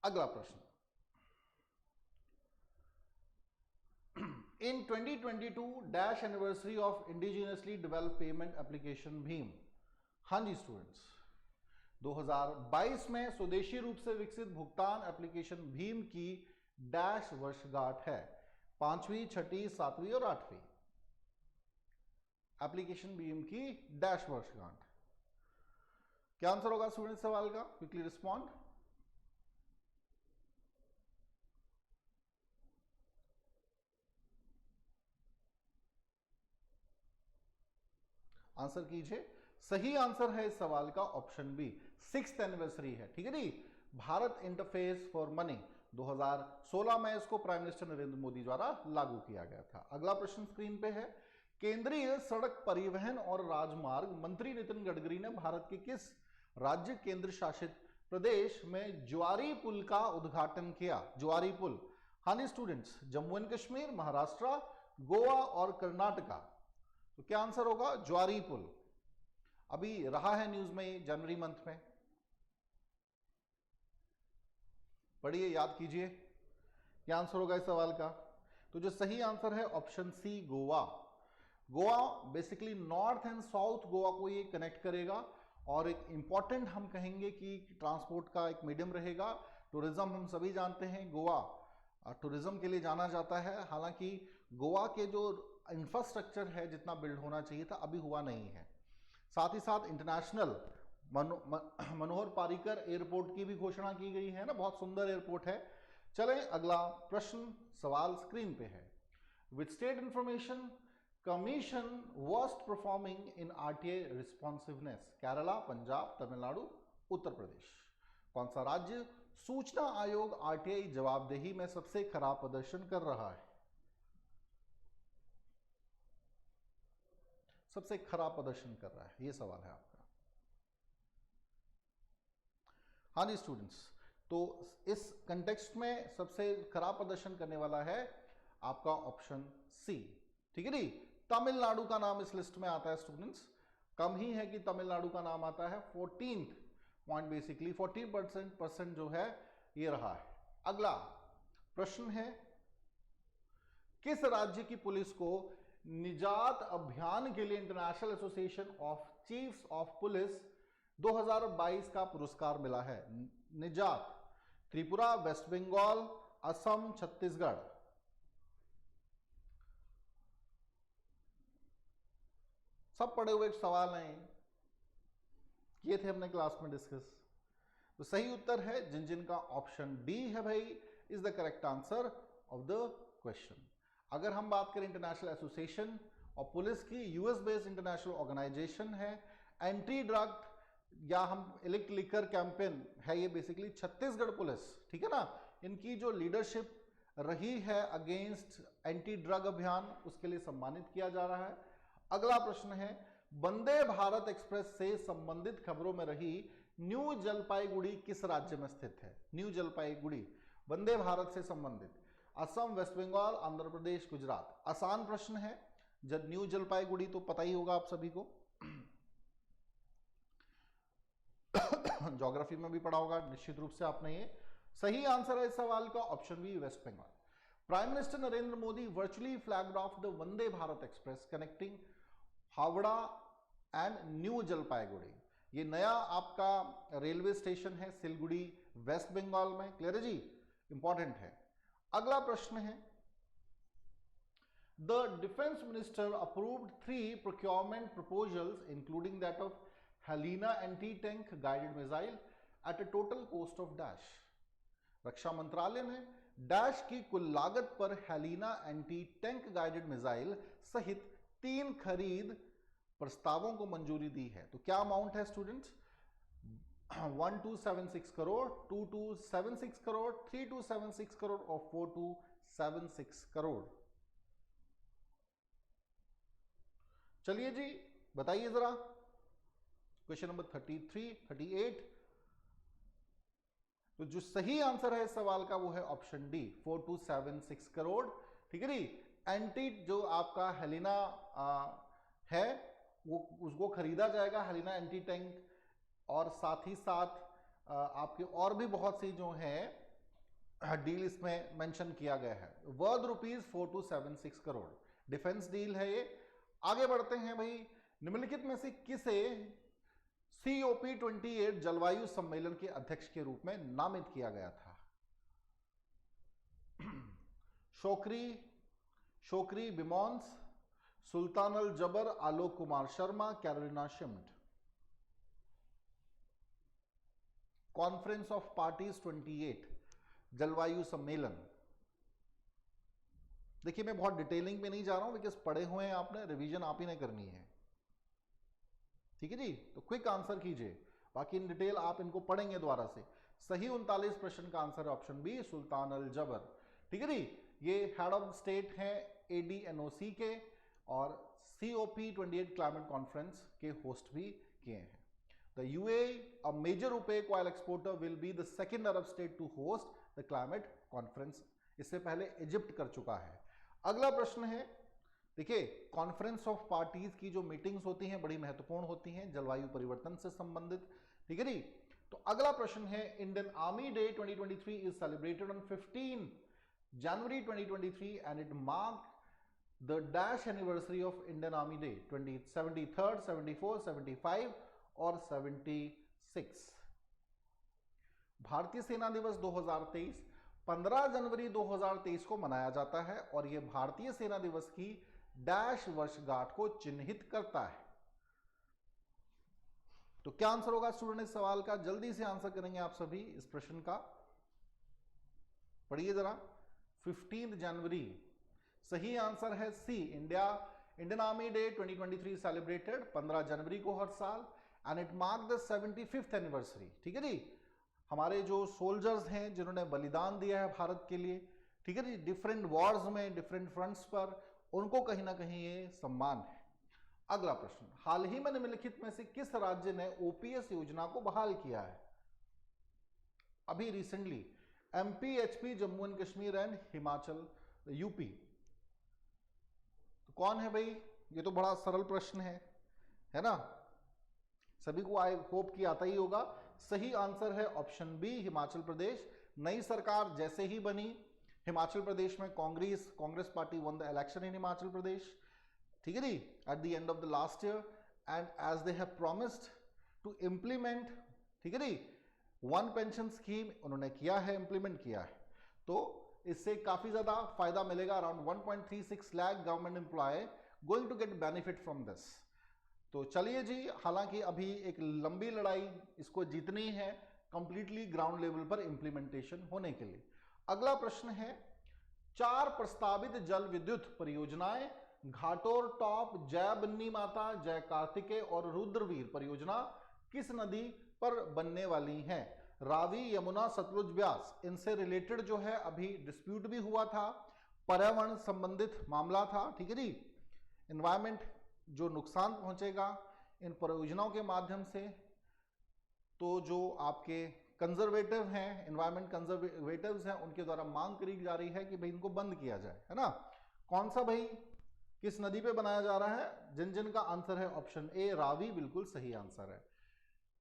अगला प्रश्न, इन 2022 dash anniversary of indigenously developed payment application Bhim. हाँ जी स्टूडेंट्स, 2022 में स्वदेशी रूप से विकसित भुगतान एप्लीकेशन भीम की डैश वर्षगांठ है? 5वीं, 6वीं, 7वीं और 8वीं। एप्लीकेशन भीम की डैश वर्षगांठ। क्या आंसर होगा स्टूडेंट सवाल का? Quickly respond. आंसर कीजिए। सही आंसर है इस सवाल का ऑप्शन बी, 6th एनिवर्सरी है। ठीक है जी, भारत इंटरफेस फॉर मनी 2016 में इसको प्राइम मिनिस्टर नरेंद्र मोदी द्वारा लागू किया गया था। अगला प्रश्न स्क्रीन पे है, केंद्रीय सड़क परिवहन और राजमार्ग मंत्री नितिन गडकरी ने भारत के किस राज्य केंद्र शासित प्रदेश में ज्वारी पुल का उद्घाटन किया? ज्वारी पुल, हाँ जी स्टूडेंट्स, जम्मू एंड कश्मीर, महाराष्ट्र, गोवा और कर्नाटका। तो क्या आंसर होगा? ज्वारी पुल। अभी रहा है न्यूज में जनवरी मंथ में, पढ़िए, याद कीजिए, क्या आंसर होगा इस सवाल का? तो जो सही आंसर है option C, Goa. Goa basically north and south Goa को ये कनेक्ट करेगा और एक इंपॉर्टेंट हम कहेंगे कि ट्रांसपोर्ट का एक मीडियम रहेगा। टूरिज्म हम सभी जानते हैं, गोवा टूरिज्म के लिए जाना जाता है। हालांकि गोवा के जो इंफ्रास्ट्रक्चर है जितना बिल्ड होना चाहिए था अभी हुआ नहीं है। साथ ही साथ इंटरनेशनल मनोहर पारिकर एयरपोर्ट की भी घोषणा की गई है ना, बहुत सुंदर एयरपोर्ट है। चलें अगला प्रश्न, सवाल स्क्रीन पे है, which state information commission worst performing in RTI responsiveness? Kerala, Punjab, Tamil Nadu, Uttar Pradesh. कौन सा राज्य सूचना आयोग आरटीआई जवाबदेही में सबसे खराब प्रदर्शन कर रहा है? सबसे खराब प्रदर्शन कर रहा है, ये सवाल है आपका। हाँ जी स्टूडेंट्स, तो इस कंटेक्स्ट में सबसे खराब प्रदर्शन करने वाला है आपका ऑप्शन सी। ठीक है जी, तमिलनाडु का नाम इस लिस्ट में आता है स्टूडेंट्स। कम ही है कि तमिलनाडु का नाम आता है, 14 पॉइंट बेसिकली 40% जो है ये रहा है। अगला प्रश्न है, किस राज्य की पुलिस को निजात अभियान के लिए international association of chiefs of police 2022 का पुरस्कार मिला है? निजात, त्रिपुरा, वेस्ट बंगाल, असम, छत्तीसगढ़। सब पढ़े हुए सवाल हैं, ये थे हमने क्लास में डिस्कस। तो सही उत्तर है जिनका ऑप्शन डी है भाई, is the correct answer of the question. अगर हम बात करें इंटरनेशनल एसोसिएशन और पुलिस की, यूएस बेस्ड इंटरनेशनल ऑर्गेनाइजेशन है, एंटी ड्रग या हम इलेक्ट लिकर कैंपेन है, ये बेसिकली छत्तीसगढ़ पुलिस, ठीक है ना, इनकी जो लीडरशिप रही है अगेंस्ट एंटी ड्रग अभियान, उसके लिए सम्मानित किया जा रहा है। अगला प्रश्न है, वंदे भारत एक्सप्रेस से संबंधित खबरों में रही न्यू जलपाईगुड़ी किस राज्य में स्थित है? न्यू जलपाईगुड़ी वंदे भारत से संबंधित, असम, वेस्ट बंगाल, आंध्र प्रदेश, गुजरात। आसान प्रश्न है, जब न्यू जलपाईगुड़ी तो पता ही होगा आप सभी को, ज्योग्राफी में भी पढ़ा होगा निश्चित रूप से आपने ये। सही आंसर है इस सवाल का option B, West Bengal. Prime minister Narendra Modi virtually flagged off the Vande Bharat express connecting Howrah and New Jalpaiguri. ये नया आपका रेलवे स्टेशन है सिलगुड़ी, वेस्ट बंगाल में। क्लियर है जी, इंपॉर्टेंट है। अगला प्रश्न है, the defence minister approved 3 procurement proposals including that of Helina anti tank guided missile at a total cost of dash. रक्षा मंत्रालय ने डैश की कुल लागत पर Helina anti tank guided missile सहित 3 खरीद प्रस्तावों को मंजूरी दी है। तो क्या अमाउंट है स्टूडेंट्स? 1276 करोड़, 2276 करोड़, 3276 करोड़ और 4276 करोड़। चलिए जी बताइए जरा, क्वेश्चन नंबर 33, 38। तो जो सही आंसर है इस सवाल का वो है ऑप्शन डी, 4276 करोड़। ठीक है जी। एंटी जो आपका हेलिना है वो उसको खरीदा जाएगा, हेलिना एंटी टैंक, और साथ ही साथ आपके और भी बहुत सी जो है डील इसमें मेंशन किया गया है, वर्थ ₹4276 करोड़ डिफेंस डील है ये। आगे बढ़ते हैं भाई, निम्नलिखित में से किसे COP28 जलवायु सम्मेलन के अध्यक्ष के रूप में नामित किया गया था? शोकरी बिमॉन्स, Sultan Al Jaber, Alok Kumar Sharma, Carolina Schmidt. Conference of parties 28 जलवायु सम्मेलन। देखिए मैं बहुत डिटेलिंग में नहीं जा रहा हूं बिकॉज पढ़े हुए हैं आपने, रिवीजन आप ही ने करनी है। ठीक है जी, तो क्विक आंसर कीजिए, बाकी इन डिटेल आप इनको पढ़ेंगे दोबारा से। सही 39 प्रश्न का आंसर है ऑप्शन बी, सुल्तान अल जबर। ठीक है जी, ये हेड ऑफ स्टेट हैं ADNOC के और COP28 क्लाइमेट कॉन्फ्रेंस के होस्ट भी किए हैं। The UAE, a major opaque oil exporter, will be the second Arab state to host the climate conference. इससे पहले इजिप्ट कर चुका है। अगला प्रश्न है, देखिए कॉन्फ्रेंस ऑफ पार्टीज की जो मीटिंग्स होती हैं बड़ी महत्वपूर्ण होती हैं जलवायु परिवर्तन से संबंधित। ठीक है जी, तो अगला प्रश्न है, Indian army day 2023 is celebrated on 15 January 2023 and it mark the dash anniversary of Indian army day 73rd, 74, 75 और 76। भारतीय सेना दिवस 2023 15 जनवरी 2023 को मनाया जाता है और यह भारतीय सेना दिवस की डैश वर्षगांठ को चिन्हित करता है। तो क्या आंसर होगा स्टूडेंट इस सवाल का? जल्दी से आंसर करेंगे आप सभी इस प्रश्न का, पढ़िए जरा। 15 जनवरी सही आंसर है सी, इंडियन आर्मी डे 2023 सेलिब्रेटेड 15 जनवरी को हर साल and it mark the 75th anniversary. ठीक है जी, हमारे जो सोल्जर्स हैं जिन्होंने बलिदान दिया है भारत के लिए, ठीक है जी, डिफरेंट वॉर्स में, डिफरेंट फ्रंट्स पर, उनको कहीं ना कहीं ये सम्मान है। अगला प्रश्न, हाल ही में निम्नलिखित में से किस राज्य ने OPS योजना को बहाल किया है? अभी recently MP, HP, Jammu and Kashmir and Himachal, UP। तो कौन है भाई? ये तो बड़ा सरल प्रश्न है ना, सभी को आई होप कि आता ही होगा। सही आंसर है ऑप्शन बी, हिमाचल प्रदेश। नई सरकार जैसे ही बनी, हिमाचल प्रदेश में Congress party won the election in Himachal Pradesh. ठीक है जी, at the end of the last year and as they have promised to implement, ठीक है जी, वन पेंशन स्कीम उन्होंने किया है, इंप्लीमेंट किया है, तो इससे काफी ज्यादा फायदा मिलेगा। Around 1.36 lakh government employ going to get benefit from this. तो चलिए जी, हालांकि अभी एक लंबी लड़ाई इसको जीतनी है कंप्लीटली ग्राउंड लेवल पर इंप्लीमेंटेशन होने के लिए। अगला प्रश्न है, 4 प्रस्तावित जल विद्युत परियोजनाएं घाटोर टॉप, जय बन्नी माता, जय कार्तिकेय और रुद्रवीर परियोजना किस नदी पर बनने वाली हैं? रावी, यमुना, सतलुज, ब्यास। इनसे रिलेटेड जो है अभी डिस्प्यूट भी हुआ था, पर्यावरण संबंधित मामला था, ठीक है जी। एनवायरमेंट जो नुकसान पहुंचेगा इन परियोजनाओं के माध्यम से, तो जो आपके कंजर्वेटिव हैं, एनवायरमेंट कंजर्वेटिव्स हैं, उनके द्वारा मांग करी जा रही है कि भाई इनको बंद किया जाए, है ना। कौन सा भाई, किस नदी पे बनाया जा रहा है? जिन जिन का आंसर है ऑप्शन ए रावी, बिल्कुल सही आंसर है।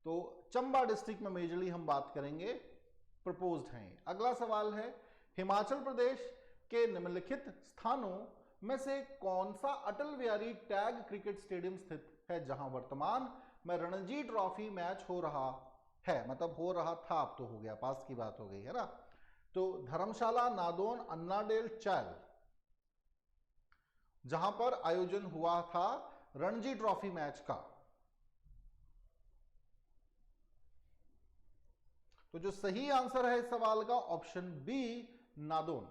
तो चंबा डिस्ट्रिक्ट में मेजरली हम बात करेंगे, प्रपोज्ड हैं। अगला सवाल है, हिमाचल प्रदेश के निम्नलिखित स्थानों में से कौन सा Atal Bihari tag cricket stadium स्थित है जहां वर्तमान में रणजी ट्रॉफी मैच हो रहा है? मतलब हो रहा था, अब तो हो गया, पास की बात हो गई है ना। तो धर्मशाला, नादौन, अन्नाडेल, चैल, जहां पर आयोजन हुआ था रणजी ट्रॉफी मैच का। तो जो सही आंसर है इस सवाल का ऑप्शन बी, नादौन,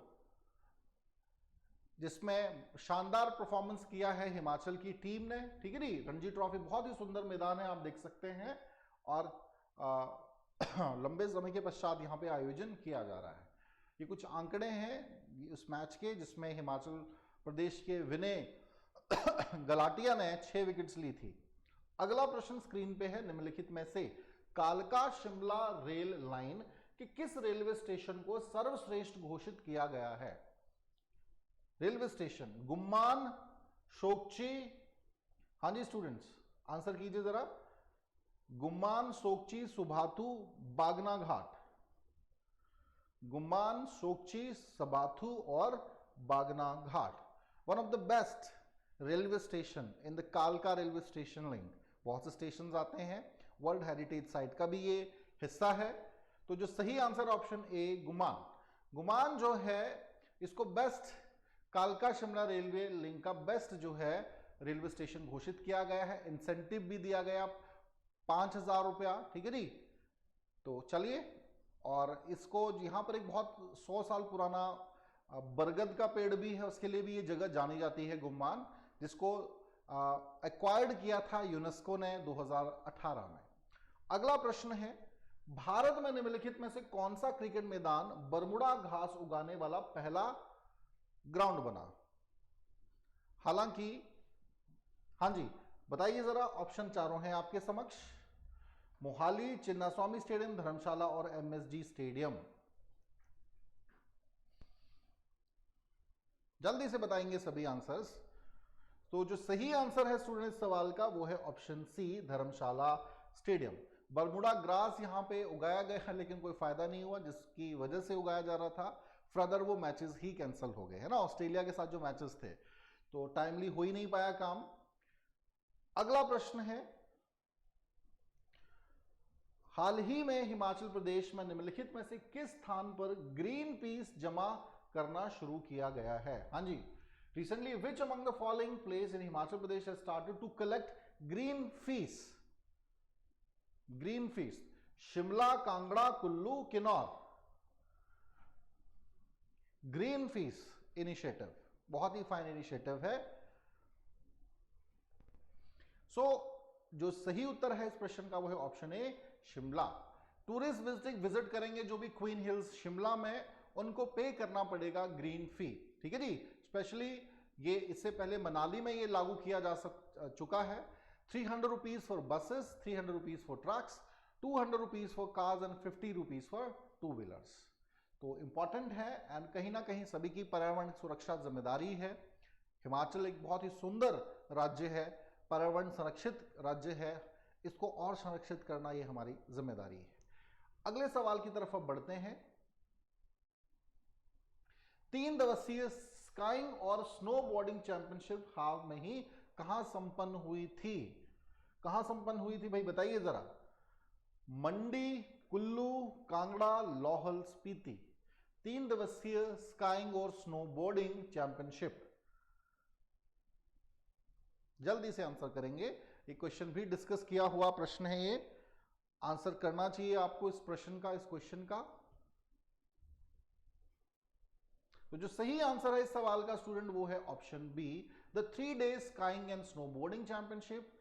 जिसमें शानदार परफॉर्मेंस किया है हिमाचल की टीम ने, ठीक है नी। रणजी ट्रॉफी बहुत ही सुंदर मैदान है, आप देख सकते हैं, और लंबे समय के पश्चात यहां पे आयोजन किया जा रहा है। ये कुछ आंकड़े हैं उस मैच के, जिसमें हिमाचल प्रदेश के विनय गलाटिया ने 6 विकेट्स ली थी। अगला प्रश्न स्क्रीन पे है, निम्नलिखित में से कालका शिमला रेल लाइन के किस रेलवे स्टेशन को सर्वश्रेष्ठ घोषित किया गया है? रेलवे स्टेशन गुम्मान, शोकची, हाँ जी स्टूडेंट्स आंसर कीजिए जरा। गुम्मान, सोकची, सुबाथू, बागना घाट। गुम्मान, सोकची, सबाथू और Bagna Ghat. One of the best railway station in the कालका रेलवे स्टेशन लिंक। बहुत से स्टेशन आते हैं, वर्ल्ड हेरिटेज साइट का भी ये हिस्सा है। तो जो सही आंसर ऑप्शन ए, गुमान। गुमान जो है इसको बेस्ट, कालका शिमला रेलवे लिंक का बेस्ट जो है रेलवे स्टेशन घोषित किया गया है। इंसेंटिव भी दिया गया 5,000 रुपया, ठीक है जी। तो चलिए, और इसको यहाँ पर एक बहुत 100 साल पुराना बरगद का पेड़ भी है, उसके लिए भी ये जगह जानी जाती है गुम्मान, जिसको एक्वायर्ड किया था यूनेस्को ने 2018 में। अगला प्रश्न है, भारत में निम्नलिखित में से कौन सा क्रिकेट मैदान बरमुडा घास उगाने वाला पहला ग्राउंड बना? हालांकि, हाँ जी बताइए जरा, ऑप्शन चारों हैं आपके समक्ष। मोहाली, चिन्नास्वामी स्टेडियम, धर्मशाला और एमएसजी स्टेडियम। जल्दी से बताएंगे सभी आंसर्स। तो जो सही आंसर है स्टूडेंट सवाल का वो है ऑप्शन सी, धर्मशाला स्टेडियम। बरमुडा ग्रास यहाँ पे उगाया गया है, लेकिन कोई फायदा नहीं हुआ, जिसकी वजह से उगाया जा रहा था। फर्दर वो मैचेस ही कैंसिल हो गए, है ना। ऑस्ट्रेलिया के साथ जो मैचेस थे, तो टाइमली हो ही नहीं पाया काम। अगला प्रश्न है, हाल ही में हिमाचल प्रदेश में निम्नलिखित में से किस स्थान पर ग्रीन पीस जमा करना शुरू किया गया है? हाँ जी, recently which among the following place in Himachal Pradesh has started to collect green fees? Green fees, Shimla, Kangra, Kullu, Kinnaur. Green fees initiative बहुत ही फाइन इनिशिएटिव है। सो जो सही उत्तर है इस प्रश्न का वो है ऑप्शन ए, शिमला। टूरिस्ट विजिट करेंगे जो भी क्वीन हिल्स शिमला में, उनको पे करना पड़ेगा ग्रीन फी, ठीक है जी। स्पेशली ये इससे पहले मनाली में ये लागू किया जा चुका है। 300 rupees for buses, 300 rupees for trucks, 200 rupees for cars and 50 rupees for two wheelers. तो इंपॉर्टेंट है, एंड कहीं ना कहीं सभी की पर्यावरण सुरक्षा जिम्मेदारी है। हिमाचल एक बहुत ही सुंदर राज्य है, पर्यावरण संरक्षित राज्य है, इसको और संरक्षित करना ये हमारी जिम्मेदारी है। अगले सवाल की तरफ अब बढ़ते हैं। 3 दिवसीय स्काइंग और स्नो बोर्डिंग चैंपियनशिप हाल में ही कहां संपन्न हुई थी? कहां संपन्न हुई थी भाई बताइए जरा। मंडी, कुल्लू, कांगड़ा, लाहौल स्पीति 3 दिवसीय स्काइंग और स्नोबोर्डिंग चैंपियनशिप। जल्दी से आंसर करेंगे, ये क्वेश्चन भी डिस्कस किया हुआ प्रश्न है, ये आंसर करना चाहिए आपको इस प्रश्न का, इस क्वेश्चन का। तो जो सही आंसर है इस सवाल का स्टूडेंट वो है option B, the 3 day skiing and snowboarding championship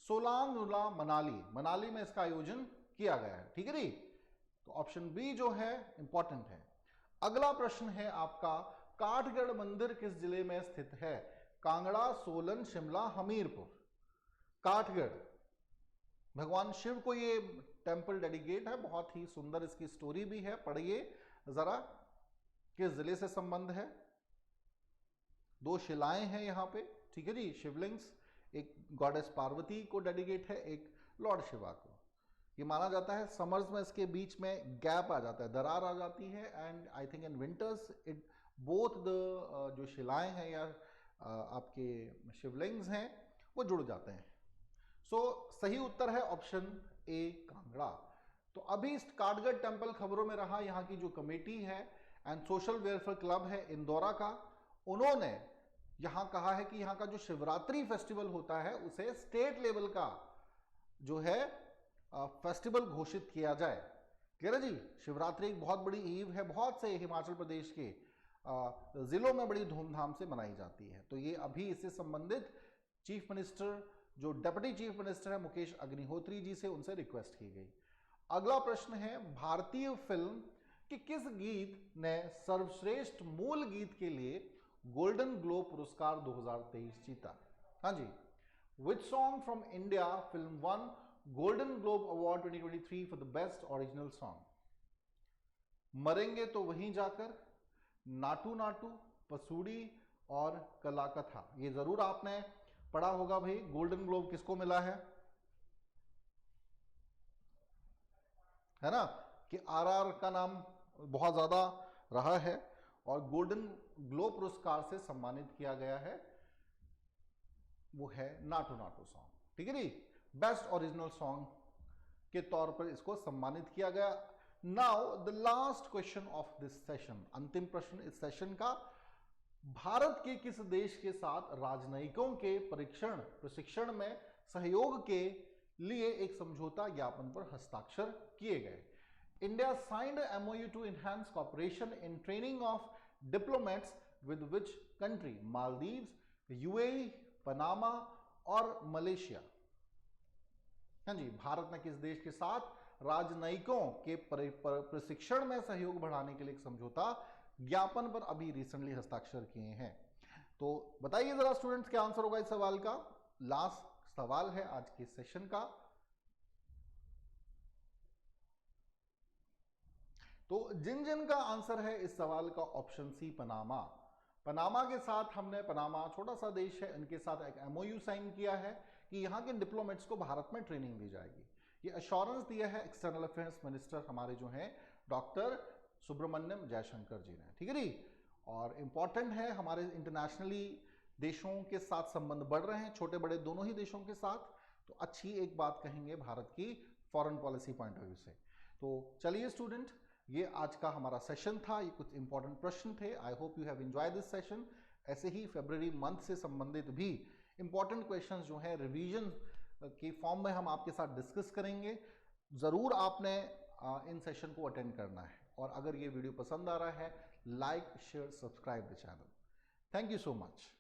Solang Nullah Manali, Manali में इसका आयोजन किया गया है। ठीक है जी, तो ऑप्शन बी जो है इंपॉर्टेंट है। अगला प्रश्न है आपका, काठगढ़ मंदिर किस जिले में स्थित है? कांगड़ा, सोलन, शिमला, हमीरपुर। काठगढ़, भगवान शिव को ये टेंपल डेडिकेट है, बहुत ही सुंदर इसकी स्टोरी भी है, पढ़िए जरा किस जिले से संबंध है। 2 शिलाएं हैं यहाँ पे, ठीक है जी, शिवलिंग्स, एक गॉडेस पार्वती को डेडिकेट है, एक लॉर्ड शिवा को। ये माना जाता है समर्स में इसके बीच में गैप आ जाता है, दरार आ जाती है, and I think in winters it both the जो शिलाएं हैं या आपके शिवलिंग्स हैं वो जुड़ जाते हैं। सो सही उत्तर है ऑप्शन ए, कांगड़ा। तो अभी इस काठगढ़ टेंपल खबरों में रहा, यहाँ की जो कमेटी है एंड सोशल वेलफेयर क्लब है इंदौरा का, उन्होंने यहाँ कहा है कि यहाँ का जो शिवरात्रि फेस्टिवल होता है उसे स्टेट लेवल का जो है फेस्टिवल घोषित किया जाए। क्लियर है जी, शिवरात्रि एक बहुत बड़ी ईव है, बहुत से हिमाचल प्रदेश के जिलों में बड़ी धूमधाम से मनाई जाती है। तो ये अभी इससे संबंधित चीफ मिनिस्टर, जो डेप्यूटी चीफ मिनिस्टर है मुकेश अग्निहोत्री जी से, उनसे रिक्वेस्ट की गई। अगला प्रश्न है, भारतीय फिल्म कि किस गीत ने सर्वश्रेष्ठ मूल गीत के लिए गोल्डन ग्लोब पुरस्कार 2023 जीता? हाँ जी, which song from India film won Golden Globe award 2023 for the best original song? मरेंगे तो वहीं जाकर, नाटू नाटू, पसूड़ी और कला कथा। ये जरूर आपने पढ़ा होगा भाई, गोल्डन ग्लोब किसको मिला है ना, कि आरआर का नाम बहुत ज्यादा रहा है और गोल्डन ग्लोब पुरस्कार से सम्मानित किया गया है, वो है नाटू नाटू सॉन्ग। ठीक है जी, बेस्ट ओरिजिनल सॉन्ग के तौर पर इसको सम्मानित किया गया। Now the last question of this session, अंतिम प्रश्न इस सेशन का, भारत के किस देश के साथ राजनयिकों के प्रशिक्षण में सहयोग के लिए एक समझौता ज्ञापन पर हस्ताक्षर किए गए? India signed MOU to enhance cooperation in training of diplomats with which country? Maldives, UAE, Panama और मलेशिया। हाँ जी, भारत ने किस देश के साथ राजनयिकों के प्रशिक्षण में सहयोग बढ़ाने के लिए एक समझौता ज्ञापन पर अभी रिसेंटली हस्ताक्षर किए हैं? तो बताइए जरा स्टूडेंट्स, क्या आंसर होगा इस सवाल का? लास्ट सवाल है आज के सेशन का। तो जिन जिन का आंसर है इस सवाल का ऑप्शन सी, पनामा। पनामा के साथ हमने, पनामा छोटा सा देश है, इनके साथ एक MOU साइन किया है कि यहाँ के डिप्लोमेट्स को भारत में ट्रेनिंग दी जाएगी। ये अश्योरेंस दिया है एक्सटर्नल अफेयर्स मिनिस्टर हमारे जो हैं डॉक्टर सुब्रमण्यम जयशंकर जी ने। ठीक है जी, और इम्पॉर्टेंट है, हमारे इंटरनेशनली देशों के साथ संबंध बढ़ रहे हैं, छोटे बड़े दोनों ही देशों के साथ, तो अच्छी एक बात कहेंगे भारत की foreign policy point of view से। तो चलिए स्टूडेंट, ये आज का हमारा सेशन था, ये कुछ इंपॉर्टेंट प्रश्न थे। I hope you have enjoy this session. ऐसे ही फरवरी मंथ से संबंधित भी इंपॉर्टेंट क्वेश्चंस जो है रिवीजन के फॉर्म में हम आपके साथ डिस्कस करेंगे। ज़रूर आपने इन सेशन को अटेंड करना है, और अगर ये वीडियो पसंद आ रहा है, like, share, subscribe the channel. Thank you so much.